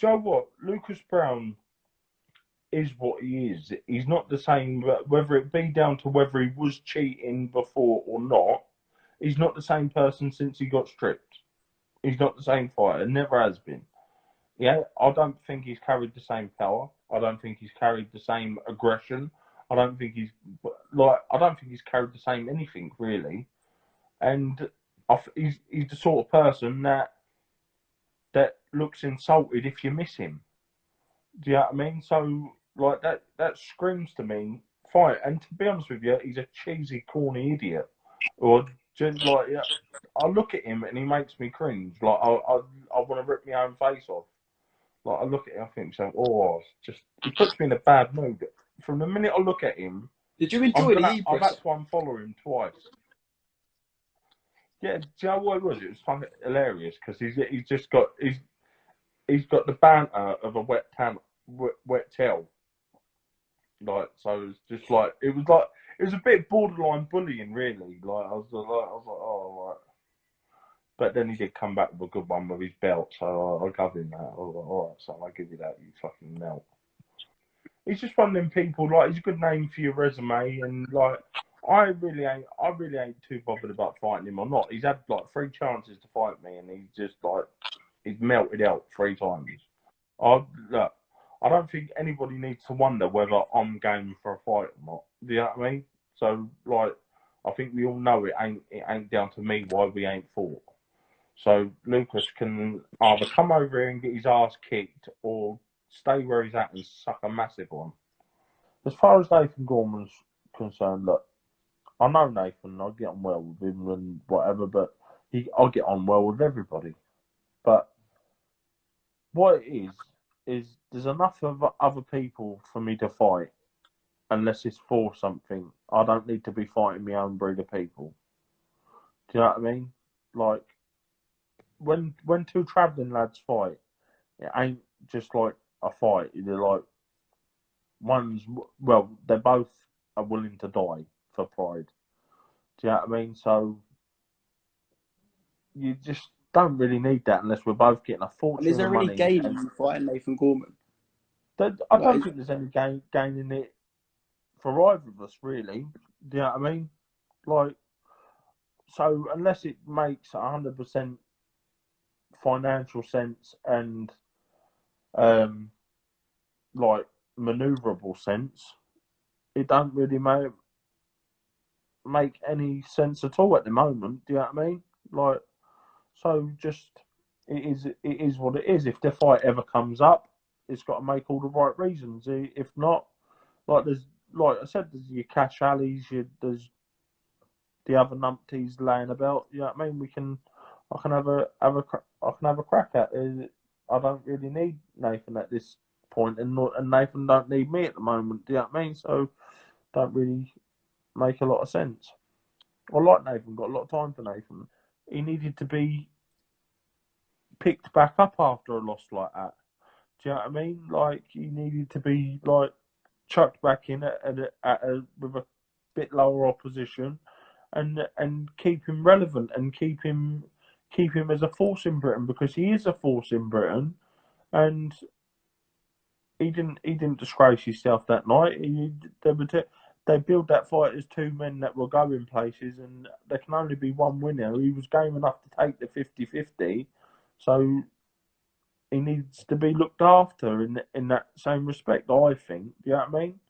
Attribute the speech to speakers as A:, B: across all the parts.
A: you know what? Lucas Browne is what he is. He's not the same, whether it be down to whether he was cheating before or not. He's not the same person since he got stripped. He's not the same fighter. Never has been. Yeah, I don't think he's carried the same power. I don't think he's carried the same aggression. I don't think he's carried the same anything really. And he's the sort of person that looks insulted if you miss him. Do you know what I mean? So like that screams to me fight. And to be honest with you, he's a cheesy, corny idiot. Or just like, yeah, I look at him and he makes me cringe. Like I want to rip my own face off. Like I look at him, I think, so he puts me in a bad mood. From the minute I look at him,
B: did you enjoy the
A: I've had to unfollow him twice. Yeah, do you know what it was? It was fucking hilarious because he's got the banter of a wet tail. Like, so it's just like it was a bit borderline bullying, really. Like I was like, oh, right. But then he did come back with a good one with his belt, so I gave him that. I was like, all right, son, I give you that, you fucking melt. He's just one of them people. Like, he's a good name for your resume, and like, I really ain't too bothered about fighting him or not. He's had like 3 chances to fight me, and he's melted out 3 times. I don't think anybody needs to wonder whether I'm game for a fight or not. Do you know what I mean? So like, I think we all know it ain't down to me why we ain't fought. So Lucas can either come over here and get his ass kicked or stay where he's at and suck a massive one. As far as Nathan Gorman's concerned, look, I know Nathan, I get on well with him and whatever, but I get on well with everybody. But what it is there's enough of other people for me to fight unless it's for something. I don't need to be fighting my own breed of people. Do you know what I mean? Like, when 2 travelling lads fight, it ain't just like a fight. They're like, they both are willing to die for pride. Do you know what I mean? So you just don't really need that unless we're both getting a fortune
B: of money. Is there any gain in fighting Nathan Gorman?
A: I don't think there's any gain in it for either of us, really. Do you know what I mean? Like, so unless it makes 100% financial sense and like maneuverable sense, it don't really make any sense at all at the moment. Do you know what I mean? Like, so just it is what it is. If the fight ever comes up, it's got to make all the right reasons. If not, like I said, there's your Cash Alleys, there's the other numpties laying about. You know what I mean? I can have a crack at it. I don't really need Nathan at this point, and Nathan don't need me at the moment. Do you know what I mean? So don't really make a lot of sense. I like Nathan, got a lot of time for Nathan. He needed to be picked back up after a loss like that. Do you know what I mean? Like, he needed to be like chucked back in with a bit lower opposition, and keep him relevant and keep him as a force in Britain, because he is a force in Britain, and he didn't disgrace himself that night. They built that fight as 2 men that were going places, and there can only be one winner. He was game enough to take the 50-50, so he needs to be looked after in that same respect, I think. Do you know what I mean?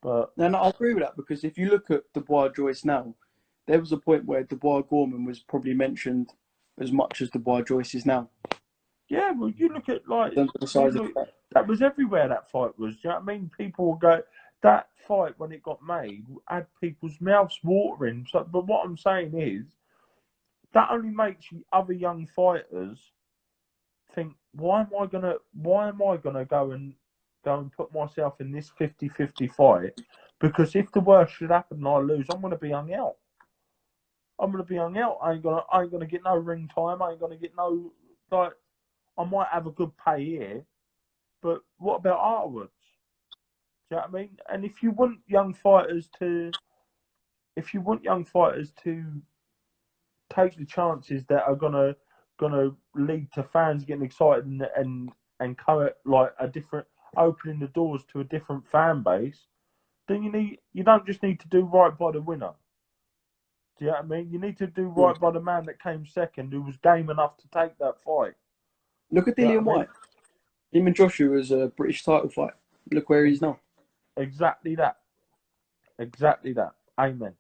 A: But
B: no, I agree with that, because if you look at Dubois Joyce now, there was a point where Dubois Gorman was probably mentioned as much as Dubois Joyce is now.
A: Yeah, well, you look at like that was everywhere. That fight was. Do you know what I mean? People will go. That fight, when it got made, had people's mouths watering. So, but what I'm saying is, that only makes other young fighters think, why am I gonna go and put myself in this 50-50 fight? Because if the worst should happen and I lose, I'm gonna be hung out. I ain't gonna get no ring time. I ain't gonna get no, like, I might have a good pay here, but what about afterwards? Do you know what I mean? And if you want young fighters to take the chances that are gonna lead to fans getting excited and and like a different, opening the doors to a different fan base, then you don't just need to do right by the winner. Do you know what I mean? You need to do
B: Yeah.
A: right by the man that came second, who was game enough to take that fight.
B: Look at
A: Do you know
B: Dillian
A: what I mean?
B: White. Him and Joshua was a British title fight. Look where he's now.
A: Exactly that. Exactly that. Amen.